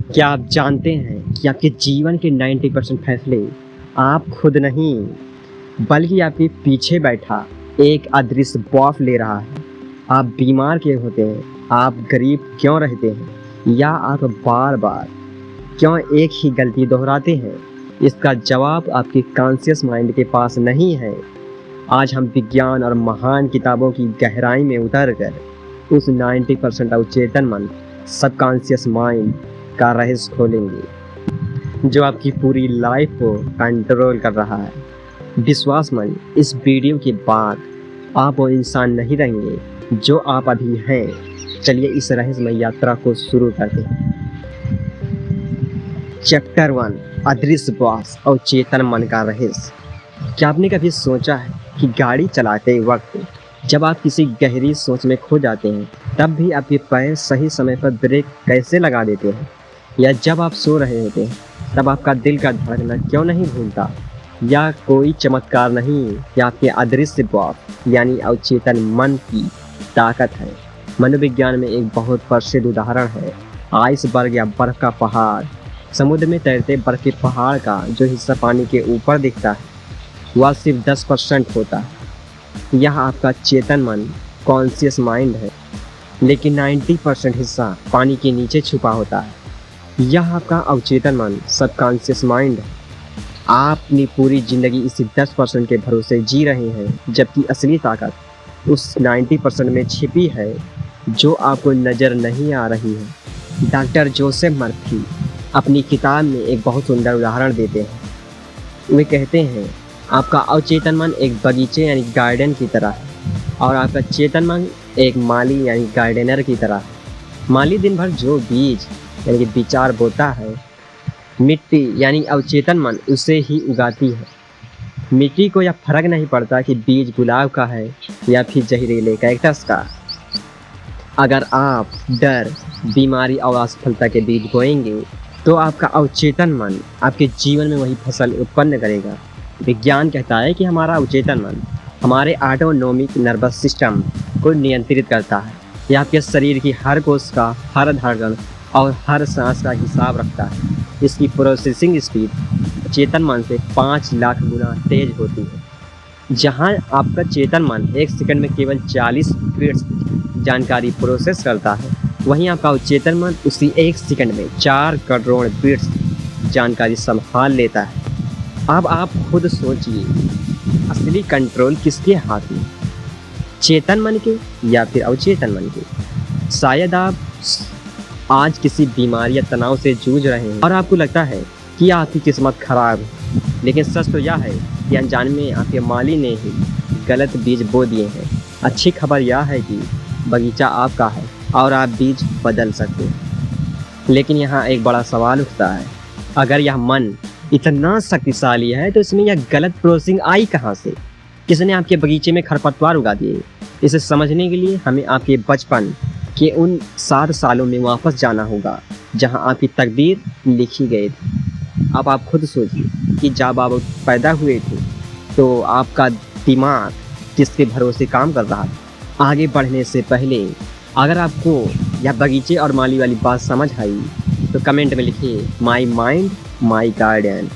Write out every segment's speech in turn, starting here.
क्या आप जानते हैं कि आपके जीवन के 90% फैसले आप खुद नहीं, बल्कि आपके पीछे बैठा एक अदृश्य बॉस ले रहा है? आप बीमार क्यों होते हैं? आप गरीब क्यों रहते हैं? या आप बार-बार क्यों एक ही गलती दोहराते हैं? इसका जवाब आपके कॉन्शियस माइंड के पास नहीं है। आज हम विज्ञान और महान किताबों की गहराई में उतरकर उस 90% अवचेतन मन, सबकॉन्शियस माइंड का रहस्य खोलेंगे, जो आपकी पूरी लाइफ को कंट्रोल कर रहा है। विश्वास मन, इस वीडियो के बाद आप वो इंसान नहीं रहेंगे जो आप अभी हैं। चलिए इस रहस्यमय यात्रा को शुरू करते हैं। चैप्टर 1, अदृश्य बॉस और चेतन मन का रहस्य। क्या आपने कभी सोचा है कि गाड़ी चलाते वक्त जब आप किसी गहरी सोच में खो जाते हैं, तब भी आपके पैर सही समय पर ब्रेक कैसे लगा देते हैं? या जब आप सो रहे होते हैं, तब आपका दिल का धड़कना क्यों नहीं भूलता? या कोई चमत्कार नहीं, या आपके अदृश्य बॉस यानी अवचेतन मन की ताकत है। मनोविज्ञान में एक बहुत प्रसिद्ध उदाहरण है आइसबर्ग या बर्फ का पहाड़। समुद्र में तैरते बर्फ के पहाड़ का जो हिस्सा पानी के ऊपर दिखता है, वह सिर्फ 10% होता है। यह आपका चेतन मन, कॉन्शियस माइंड है, लेकिन 90% हिस्सा पानी के नीचे छुपा होता है। यह आपका अवचेतन मन, सबकॉन्शियस माइंड है। आप अपनी पूरी जिंदगी इसी 10% के भरोसे जी रहे हैं, जबकि असली ताकत उस 90% में छिपी है जो आपको नज़र नहीं आ रही है। डॉक्टर जोसेफ मर्फी अपनी किताब में एक बहुत सुंदर उदाहरण देते हैं। वे कहते हैं, आपका अवचेतन मन एक बगीचे यानी गार्डन की तरह है, और आपका चेतन मन एक माली यानी गार्डनर की तरह है। माली दिन भर जो बीज यानी कि विचार बोता है, मिट्टी यानी अवचेतन मन उसे ही उगाती है। मिट्टी को यह फर्क नहीं पड़ता कि बीज गुलाब का है या फिर जहरीले कैक्टस का। अगर आप डर, बीमारी और असफलता के बीज बोएंगे, तो आपका अवचेतन मन आपके जीवन में वही फसल उत्पन्न करेगा। विज्ञान कहता है कि हमारा अवचेतन मन हमारे ऑटोनोमिक नर्वस सिस्टम को नियंत्रित करता है। यह आपके शरीर की हर कोशिका, हर धड़कन और हर सांस का हिसाब रखता है। इसकी प्रोसेसिंग स्पीड चेतन मन से 5 लाख गुना तेज होती है। जहां आपका चेतन मन 1 सेकंड में केवल 40 बिट्स जानकारी प्रोसेस करता है, वहीं आपका अवचेतन मन उसी 1 सेकंड में 4 करोड़ बिट्स जानकारी संभाल लेता है। अब आप खुद सोचिए, असली कंट्रोल किसके हाथ में? चेतन मन के या फिर अवचेतन मन के? शायद आप आज किसी बीमारी या तनाव से जूझ रहे हैं और आपको लगता है कि आपकी किस्मत खराब है, लेकिन सच तो यह है कि अनजाने में आपके माली ने ही गलत बीज बो दिए हैं। अच्छी खबर यह है कि बगीचा आपका है और आप बीज बदल सकते हैं। लेकिन यहाँ एक बड़ा सवाल उठता है, अगर यह मन इतना शक्तिशाली है तो इसमें यह गलत प्रोसेसिंग आई कहाँ से? किसने आपके बगीचे में खरपतवार उगा दिए? इसे समझने के लिए हमें आपके बचपन के उन 7 सालों में वापस जाना होगा जहां आपकी तकदीर लिखी गई थी। अब आप खुद सोचिए कि जब आप पैदा हुए थे तो आपका दिमाग किसके भरोसे काम कर रहा था? आगे बढ़ने से पहले अगर आपको यह बगीचे और माली वाली बात समझ आई तो कमेंट में लिखिए, माई माइंड माई गार्डन।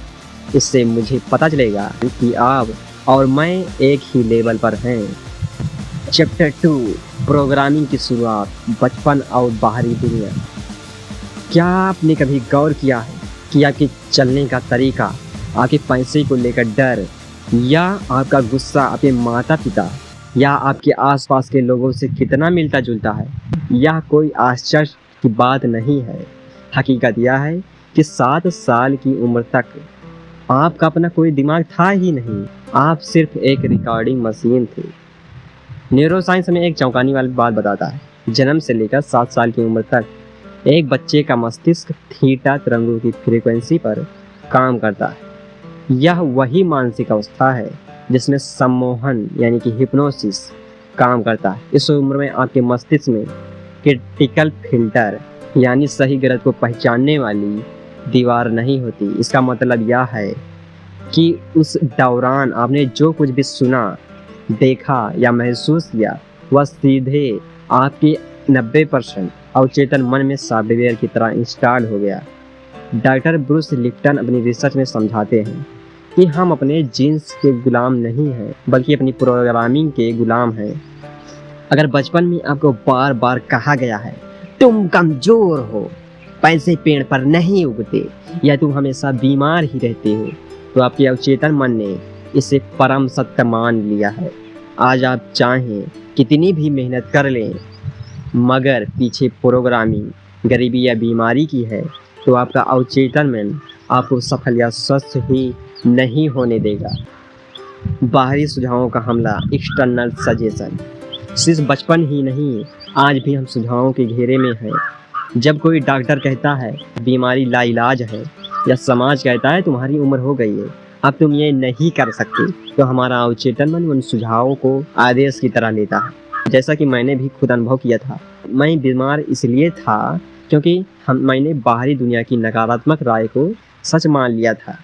इससे मुझे पता चलेगा कि आप और मैं एक ही लेवल पर हैं। चैप्टर 2, प्रोग्रामिंग की शुरुआत, बचपन और बाहरी दुनिया। क्या आपने कभी गौर किया है कि आपके चलने का तरीका, आपके पैसे को लेकर डर, या आपका गुस्सा आपके माता पिता या आपके आसपास के लोगों से कितना मिलता जुलता है? यह कोई आश्चर्य की बात नहीं है। हकीकत यह है कि 7 साल की उम्र तक आपका अपना कोई दिमाग था ही नहीं। आप सिर्फ एक रिकॉर्डिंग मशीन थे। न्यूरोसाइंस में एक चौंकाने वाली बात बताता है, जन्म से लेकर 7 साल की उम्र तक एक बच्चे का मस्तिष्क थीटा तरंगों की फ्रीक्वेंसी पर काम करता है। यह वही मानसिक अवस्था है जिसमें सम्मोहन यानी कि हिप्नोसिस काम करता है। इस उम्र में आपके मस्तिष्क में क्रिटिकल फिल्टर यानी सही गलत को पहचानने वाली दीवार नहीं होती। इसका मतलब यह है कि उस दौरान आपने जो कुछ भी सुना, देखा या महसूस किया, वह सीधे आपके 90% अवचेतन मन में सॉफ्टवेयर की तरह इंस्टॉल हो गया। डॉक्टर ब्रूस लिप्टन अपनी रिसर्च में समझाते हैं कि हम अपने जीन्स के गुलाम नहीं हैं, बल्कि अपनी प्रोग्रामिंग के गुलाम हैं। अगर बचपन में आपको बार बार कहा गया है तुम कमजोर हो, पैसे पेड़ पर नहीं उगते, या तुम हमेशा बीमार ही रहते हो, तो आपके अवचेतन मन ने इसे परम सत्य मान लिया है। आज आप चाहें कितनी भी मेहनत कर लें, मगर पीछे प्रोग्रामिंग गरीबी या बीमारी की है, तो आपका अवचेतन मन आपको सफल या स्वस्थ ही नहीं होने देगा। बाहरी सुझावों का हमला, एक्सटर्नल सजेशन। सिर्फ बचपन ही नहीं, आज भी हम सुझावों के घेरे में हैं। जब कोई डॉक्टर कहता है बीमारी लाइलाज है, या समाज कहता है तुम्हारी उम्र हो गई है, अब तुम ये नहीं कर सकते, तो हमारा अवचेतन मन उन सुझावों को आदेश की तरह लेता है। जैसा कि मैंने भी खुद अनुभव किया था। मैं बीमार इसलिए था क्योंकि मैंने बाहरी दुनिया की नकारात्मक राय को सच मान लिया था।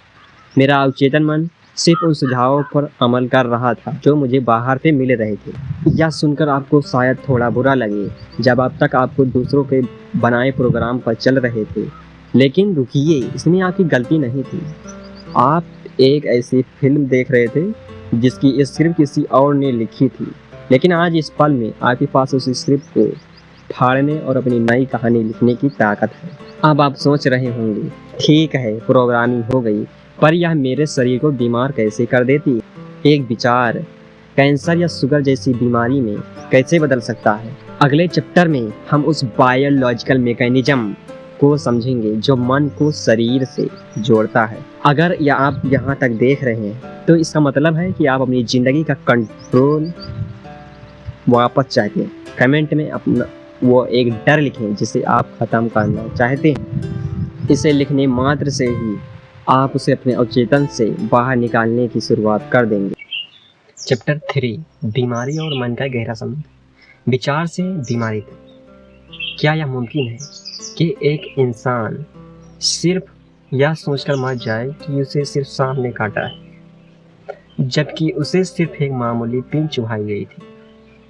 मेरा अवचेतन मन सिर्फ उन सुझावों पर अमल कर रहा था जो मुझे बाहर से मिल रहे थे। यह सुनकर आपको शायद थोड़ा बुरा लगे, जब अब तक आपको दूसरों के बनाए प्रोग्राम पर चल रहे थे। लेकिन रुकिए, इसमें आपकी गलती नहीं थी। आप एक ऐसी फिल्म देख रहे थे जिसकी स्क्रिप्ट किसी और ने लिखी थी, लेकिन आज इस पल में आपके पास उस स्क्रिप्ट को फाड़ने और अपनी नई कहानी लिखने की ताकत है। अब आप सोच रहे होंगे, ठीक है प्रोग्रामिंग हो गई, पर यह मेरे शरीर को बीमार कैसे कर देती? एक विचार कैंसर या शुगर जैसी बीमारी में कैसे बदल सकता है? अगले चैप्टर में हम उस बायोलॉजिकल मैकेनिज्म को समझेंगे जो मन को शरीर से जोड़ता है। अगर या आप यहाँ तक देख रहे हैं तो इसका मतलब है कि आप अपनी ज़िंदगी का कंट्रोल वापस चाहते हैं। कमेंट में अपना वो एक डर लिखें जिसे आप ख़त्म करना चाहते हैं। इसे लिखने मात्र से ही आप उसे अपने अवचेतन से बाहर निकालने की शुरुआत कर देंगे। चैप्टर 3, बीमारी और मन का गहरा संबंध। विचार से बीमारी तक। क्या यह मुमकिन है कि एक इंसान सिर्फ यह सोचकर मर जाए कि उसे सिर्फ सांप ने काटा है, जबकि उसे सिर्फ एक मामूली पिन चुभाई गई थी?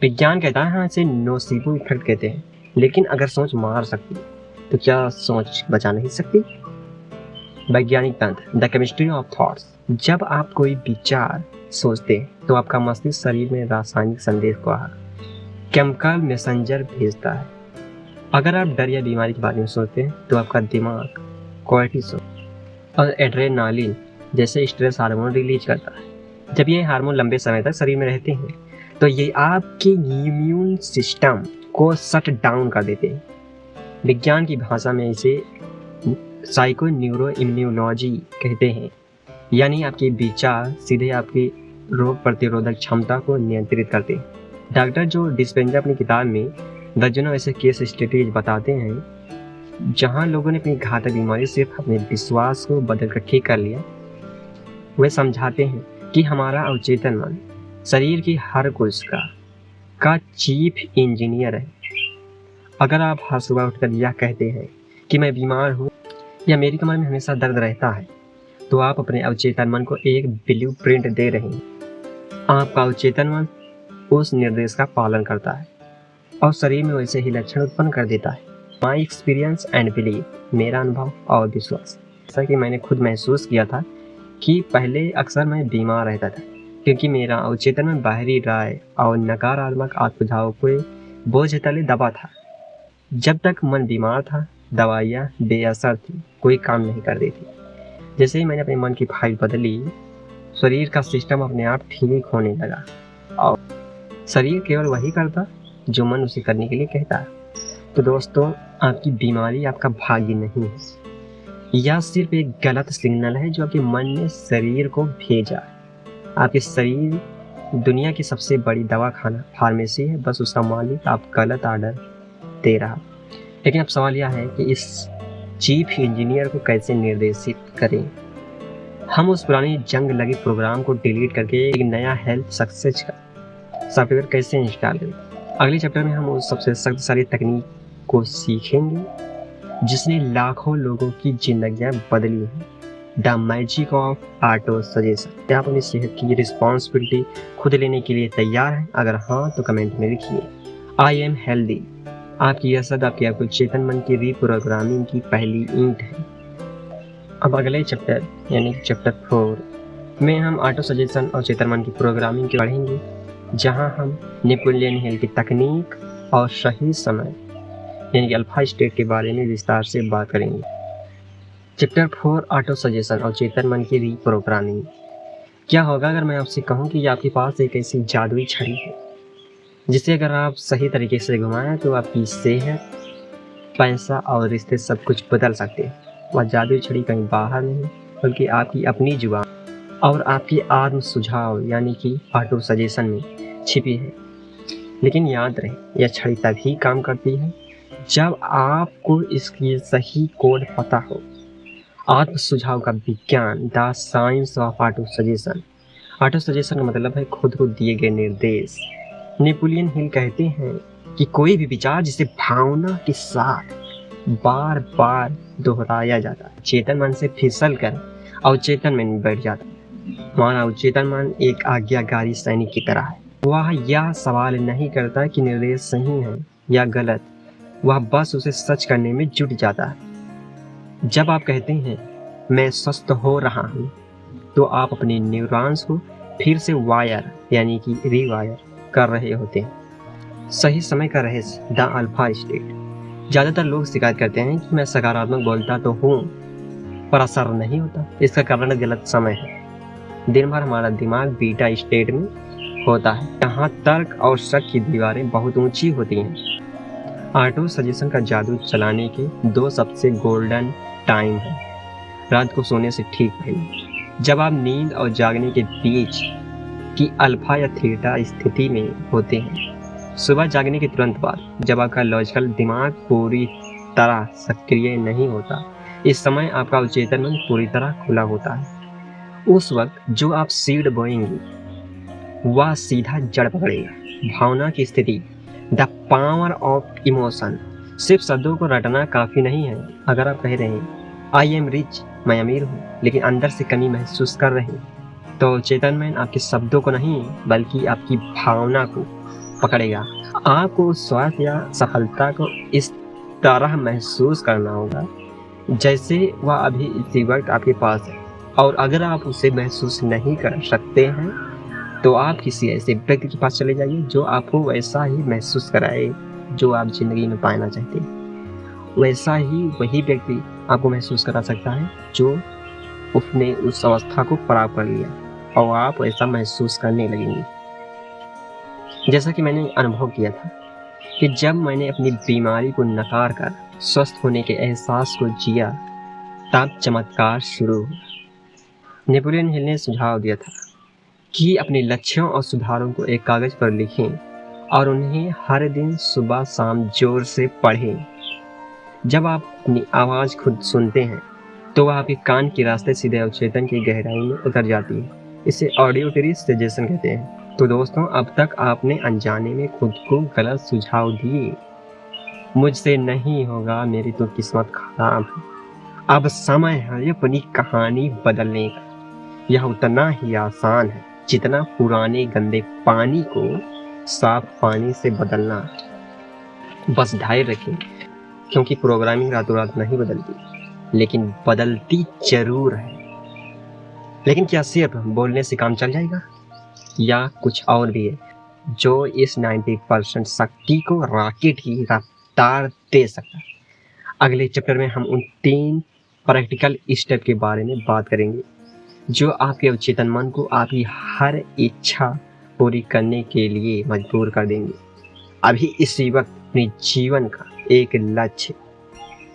विज्ञान कहता है हाँ, इसे नोसिबो इफेक्ट कहते हैं। लेकिन अगर सोच मार सकती तो क्या सोच बचा नहीं सकती? वैज्ञानिक तंत्र, द केमिस्ट्री ऑफ थॉट्स। जब आप कोई विचार सोचते हैं तो आपका मस्तिष्क शरीर में रासायनिक संदेश को केमिकल मैसेंजर भेजता है। अगर आप डर या बीमारी के बारे में सोचते हैं तो आपका दिमाग कोर्टिसोल और एड्रेनालिन जैसे स्ट्रेस हार्मोन रिलीज करता है। जब ये हार्मोन लंबे समय तक शरीर में रहते हैं तो ये आपके इम्यून सिस्टम को शट डाउन कर देते हैं। विज्ञान की भाषा में इसे साइको न्यूरो इम्यूनोलॉजी कहते हैं, यानी आपके विचार सीधे आपकी रोग प्रतिरोधक क्षमता को नियंत्रित करते हैं। डॉक्टर जो डिस्पेंजा अपनी किताब में दर्जनों ऐसे केस स्टडीज बताते हैं जहां लोगों ने अपनी घातक बीमारी सिर्फ अपने विश्वास को बदलकर ठीक कर लिया। वे समझाते हैं कि हमारा अवचेतन मन शरीर की हर कोशिका का चीफ इंजीनियर है। अगर आप हर सुबह उठकर यह कहते हैं कि मैं बीमार हूँ या मेरी कमर में हमेशा दर्द रहता है, तो आप अपने अवचेतन मन को एक ब्लूप्रिंट दे रहे हैं। आपका अवचेतन मन उस निर्देश का पालन करता है और शरीर में वैसे ही लक्षण उत्पन्न कर देता है। माई एक्सपीरियंस एंड बिलीव, मेरा अनुभव और विश्वास। जैसा कि मैंने खुद महसूस किया था कि पहले अक्सर मैं बीमार रहता था क्योंकि मेरा अवचेतन में बाहरी राय और नकारात्मक आत्मझाव को बोझ तले दबा था। जब तक मन बीमार था, दवाइयाँ बेअसर थी, कोई काम नहीं कर रही थी। जैसे ही मैंने अपने मन की फाइल बदली, शरीर का सिस्टम अपने आप ठीक होने लगा और शरीर केवल वही करता जो मन उसे करने के लिए कहता है। तो दोस्तों, आपकी बीमारी आपका भाग्य नहीं है, यह सिर्फ एक गलत सिग्नल है जो आपके मन ने शरीर को भेजा। आपके शरीर दुनिया की सबसे बड़ी दवाखाना फार्मेसी है, बस उसका मालिक आप गलत ऑर्डर दे रहा। लेकिन अब सवाल यह है कि इस चीफ इंजीनियर को कैसे निर्देशित करें। हम उस पुरानी जंग लगे प्रोग्राम को डिलीट करके एक नया हेल्थ सक्सेस का सॉफ्टवेयर कैसे इंस्टॉल करें। अगले चैप्टर में हम उस सबसे शक्तिशाली तकनीक को सीखेंगे जिसने लाखों लोगों की जिंदगियां बदली हैं, the magic of auto suggestion. क्या आप अपनी सेहत की रिस्पॉन्सिबिलिटी खुद लेने के लिए तैयार हैं? अगर हाँ तो कमेंट में लिखिए आई एम हेल्दी। आपकी यह शब्द आपके अवचेतन मन की रीप्रोग्रामिंग की पहली ईंट है। अब अगले चैप्टर यानी चैप्टर 4 में हम ऑटो सजेशन और चेतन की प्रोग्रामिंग के पढ़ेंगे, जहां हम नेपोलियन हिल की तकनीक और सही समय यानी कि अल्फा स्टेट के बारे में विस्तार से बात करेंगे। चैप्टर 4 ऑटो सजेशन और चेतन मन की रीप्रोग्रामिंग। क्या होगा अगर मैं आपसे कहूं कि आपके पास एक ऐसी जादुई छड़ी है जिसे अगर आप सही तरीके से घुमाएं तो आपकी सेहत, पैसा और रिश्ते सब कुछ बदल सकते हैं। वह जादुई छड़ी कहीं बाहर नहीं बल्कि आपकी अपनी जुबान और आपकी आत्म सुझाव यानी कि ऑटो सजेशन में छिपी है। लेकिन याद रहे, यह छड़ी तभी काम करती है जब आपको इसकी सही कोड पता हो। आत्म सुझाव का विज्ञान, the science of auto suggestion. Auto suggestion का मतलब है खुद को दिए गए निर्देश। नेपोलियन हिल कहते हैं कि कोई भी विचार जिसे भावना के साथ बार बार दोहराया जाता है चेतन मन से फिसल कर अवचेतन में बैठ जाता है। हमारा अवचेतन मन एक आज्ञाकारी सैनिक की तरह है। वह यह सवाल नहीं करता कि निर्देश सही है या गलत, वह बस उसे सच करने में जुट जाता है। जब आप कहते हैं मैं स्वस्थ हो रहा हूँ, तो आप अपने न्यूरॉन्स को फिर से वायर यानी कि रीवायर कर रहे होते हैं। सही समय का रहस्य, द अल्फा स्टेट। ज़्यादातर लोग शिकायत करते हैं कि मैं सकारात्मक बोलता तो हूँ पर असर नहीं होता। इसका कारण गलत समय है। दिन भर हमारा दिमाग बीटा स्टेट में होता है, यहाँ तर्क और शक की दीवारें बहुत ऊंची होती हैं। ऑटो सजेशन का जादू चलाने के 2 सबसे गोल्डन टाइम है। रात को सोने से ठीक पहले, जब आप नींद और जागने के बीच की अल्फा या थीटा स्थिति में होते हैं। सुबह जागने के तुरंत बाद, जब आपका लॉजिकल दिमाग पूरी तरह सक्रिय नहीं होता। इस समय आपका अवचेतन मन पूरी तरह खुला होता है। उस वक्त जो आप सीड बोएंगे वह सीधा जड़ पकड़ेगा। भावना की स्थिति, द पावर ऑफ इमोशन। सिर्फ शब्दों को रटना काफी नहीं है। अगर आप कह रहे हैं आई एम रिच, मैं अमीर हूँ, लेकिन अंदर से कमी महसूस कर रहे हैं, तो चेतन मन आपके शब्दों को नहीं बल्कि आपकी भावना को पकड़ेगा। आपको स्वास्थ्य या सफलता को इस तरह महसूस करना होगा जैसे वह अभी इसी वक्त आपके पास है। और अगर आप उसे महसूस नहीं कर सकते हैं तो आप किसी ऐसे व्यक्ति के पास चले जाइए जो आपको वैसा ही महसूस कराए जो आप जिंदगी में पाना चाहते हैं। वैसा ही वही व्यक्ति आपको महसूस करा सकता है जो उसने उस अवस्था को प्राप्त कर लिया और आप ऐसा महसूस करने लगेंगे। जैसा कि मैंने अनुभव किया था कि जब मैंने अपनी बीमारी को नकार कर स्वस्थ होने के एहसास को जिया, तब चमत्कार शुरू हुआ। नेपोलियन हिल ने सुझाव दिया था कि अपने लक्ष्यों और सुधारों को एक कागज पर लिखें और उन्हें हर दिन सुबह शाम जोर से पढ़ें। जब आप अपनी आवाज़ खुद सुनते हैं तो वह आपके कान के रास्ते सीधे अवचेतन की गहराई में उतर जाती है। इसे ऑडियोटरी सजेशन कहते हैं। तो दोस्तों, अब तक आपने अनजाने में खुद को गलत सुझाव दिए। मुझसे नहीं होगा, मेरी तो किस्मत खराब है। अब समय है अपनी कहानी बदलने का। यह उतना ही आसान है जितना पुराने गंदे पानी को साफ पानी से बदलना। बस धैर्य रखें, क्योंकि प्रोग्रामिंग रातों रात नहीं बदलती, लेकिन बदलती जरूर है। लेकिन क्या सिर्फ बोलने से काम चल जाएगा, या कुछ और भी है जो इस 90% शक्ति को रॉकेट की रफ्तार दे सकता है? अगले चैप्टर में हम उन 3 प्रैक्टिकल स्टेप के बारे में बात करेंगे जो आपके अवचेतन मन को आपकी हर इच्छा पूरी करने के लिए मजबूर कर देंगे। अभी इसी वक्त अपने जीवन का एक लक्ष्य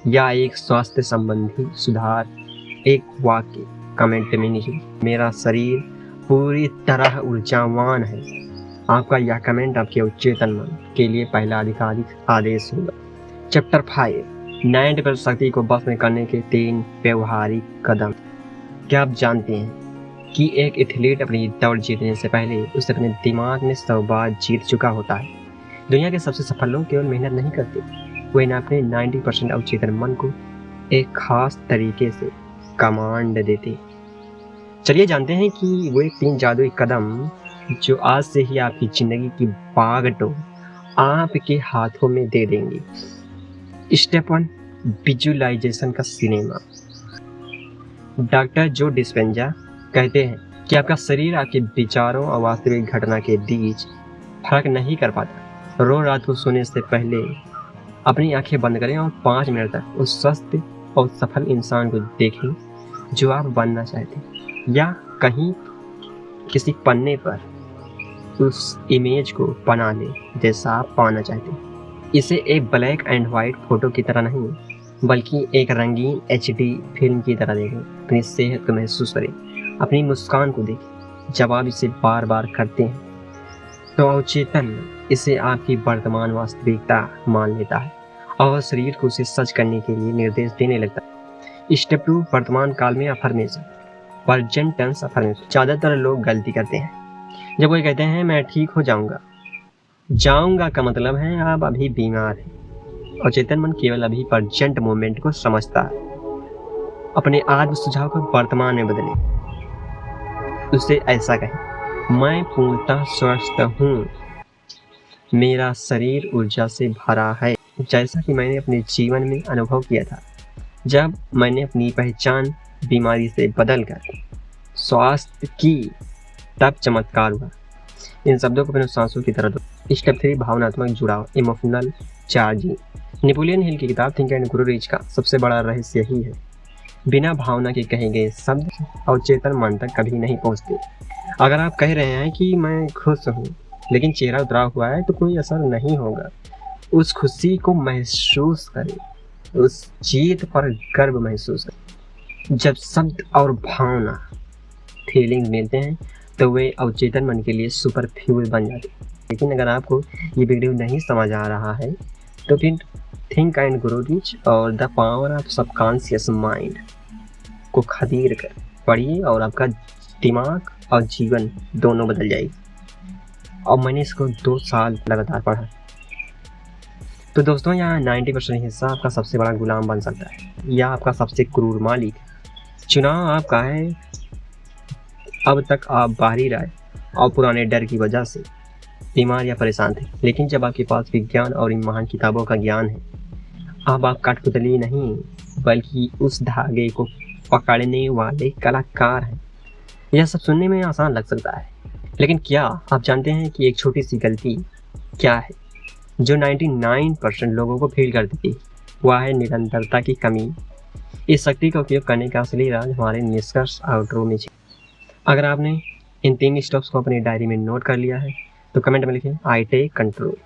या एक स्वास्थ्य संबंधी सुधार, एक वाक्य कमेंट में लिखिए। मेरा शरीर पूरी तरह ऊर्जावान है। आपका यह कमेंट आपके अवचेतन मन के लिए पहला आधिकारिक आदेश होगा। चैप्टर 5, 90% शक्ति को बस में करने के 3 व्यवहारिक कदम। क्या आप जानते हैं कि एक एथलीट अपनी दौड़ जीतने से पहले उसे अपने दिमाग में 100 बार जीत चुका होता है? दुनिया के सबसे सफल लोग केवल मेहनत नहीं करते, वे न अपने 90% अवचेतन मन को एक खास तरीके से कमांड देते। चलिए जानते हैं कि वो 3 जादुई कदम जो आज से ही आपकी जिंदगी की बागडोर आपके हाथों में दे देंगे। स्टेप 1, विजुअलाइजेशन का सिनेमा। डॉक्टर जो डिस्पेंजा कहते हैं कि आपका शरीर आपके विचारों और वास्तविक घटना के बीच फर्क नहीं कर पाता। रोज रात को सोने से पहले अपनी आंखें बंद करें और 5 मिनट तक उस स्वस्थ और सफल इंसान को देखें जो आप बनना चाहते हैं, या कहीं किसी पन्ने पर उस इमेज को बना लें जैसा आप पाना चाहते हैं। इसे एक ब्लैक एंड वाइट फोटो की तरह नहीं बल्कि एक रंगीन HD फिल्म की तरह देखें। अपनी सेहत को महसूस करें, अपनी मुस्कान को देखें। जब आप इसे बार बार करते हैं तो अवचेतन इसे आपकी वर्तमान वास्तविकता मान लेता है और शरीर को उसे सच करने के लिए निर्देश देने लगता है। स्टेप 2, वर्तमान काल में अफर्मेशन, प्रेजेंट टेंस अफर्मेशन। ज़्यादातर लोग गलती करते हैं जब वो कहते हैं मैं ठीक हो जाऊंगा का मतलब है आप अभी बीमार हैं। और चेतन मन केवल अभी प्रेजेंट मोमेंट को समझता है। अपने आत्म सुझाव को वर्तमान में बदलें। उससे ऐसा कहें, मैं पूर्णतः स्वस्थ हूँ, मेरा शरीर ऊर्जा से भरा है, जैसा कि मैंने अपने जीवन में अनुभव किया था जब मैंने अपनी पहचान बीमारी से बदलकर स्वास्थ्य की, तब चमत्कार हुआ। इन शब्दों को अपने सांसों की तरह दो। स्टेप 3, भावनात्मक जुड़ाव, इमोशनल चार्जिंग। नेपोलियन हिल की किताब थिंक एंड ग्रो रिच का सबसे बड़ा रहस्य यही है, बिना भावना के कहे गए शब्द और चेतन मन तक कभी नहीं पहुंचते। अगर आप कह रहे हैं कि मैं खुश हूँ लेकिन चेहरा उतरा हुआ है तो कोई असर नहीं होगा। उस खुशी को महसूस करें, उस जीत पर गर्व महसूस करें। जब शब्द और भावना फीलिंग मिलते हैं तो वे अवचेतन मन के लिए सुपर फ्यूल बन जाते हैं। लेकिन अगर आपको ये वीडियो नहीं समझ आ रहा है तो फिर थिंक एंड ग्रो रिच और the power of subconscious mind को खरीद कर पढ़िए और आपका दिमाग और जीवन दोनों बदल जाएगी। और मैंने इसको 2 साल लगातार पढ़ा। तो दोस्तों, यहाँ 90% हिस्सा आपका सबसे बड़ा गुलाम बन सकता है या आपका सबसे क्रूर मालिक। चुनाव आपका है। अब तक आप बाहरी राय और पुराने डर की वजह से बीमार या परेशान थे, लेकिन जब आपके पास विज्ञान और इन महान किताबों का ज्ञान है, अब आप कठपुतली नहीं बल्कि उस धागे को पकड़ने वाले कलाकार हैं। यह सब सुनने में आसान लग सकता है, लेकिन क्या आप जानते हैं कि एक छोटी सी गलती क्या है जो 99% लोगों को फील करती थी? वह है निरंतरता की कमी। इस शक्ति का उपयोग करने का असली राज हमारे निष्कर्ष आउटरो में है। अगर आपने इन 3 स्टेप्स को अपनी डायरी में नोट कर लिया है तो कमेंट में लिखें आई टेक कंट्रोल।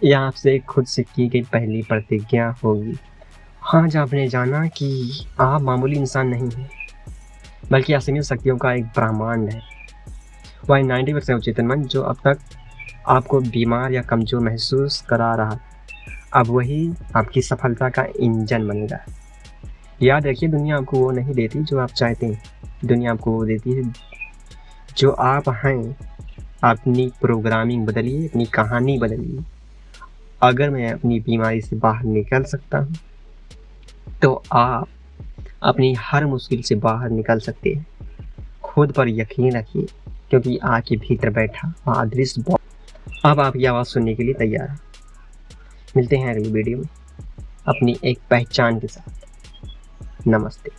यह आपसे खुद से की गई पहली प्रतिज्ञा होगी। हाँ, जब आपने जाना कि आप मामूली इंसान नहीं हैं बल्कि असीमित शक्तियों का एक ब्रह्मांड है। वह 90% चेतन मन जो अब तक आपको बीमार या कमजोर महसूस करा रहा, अब वही आपकी सफलता का इंजन बनेगा। याद रखिए, दुनिया आपको वो नहीं देती जो आप चाहते हैं, दुनिया आपको वो देती है जो आप हैं। अपनी प्रोग्रामिंग बदलिए, अपनी कहानी बदलिए। अगर मैं अपनी बीमारी से बाहर निकल सकता हूँ तो आप अपनी हर मुश्किल से बाहर निकल सकते हैं। खुद पर यकीन रखिए, क्योंकि आपके भीतर बैठा अदृश्य अब आपकी आवाज़ सुनने के लिए तैयार है। मिलते हैं अगली वीडियो में अपनी एक पहचान के साथ। नमस्ते।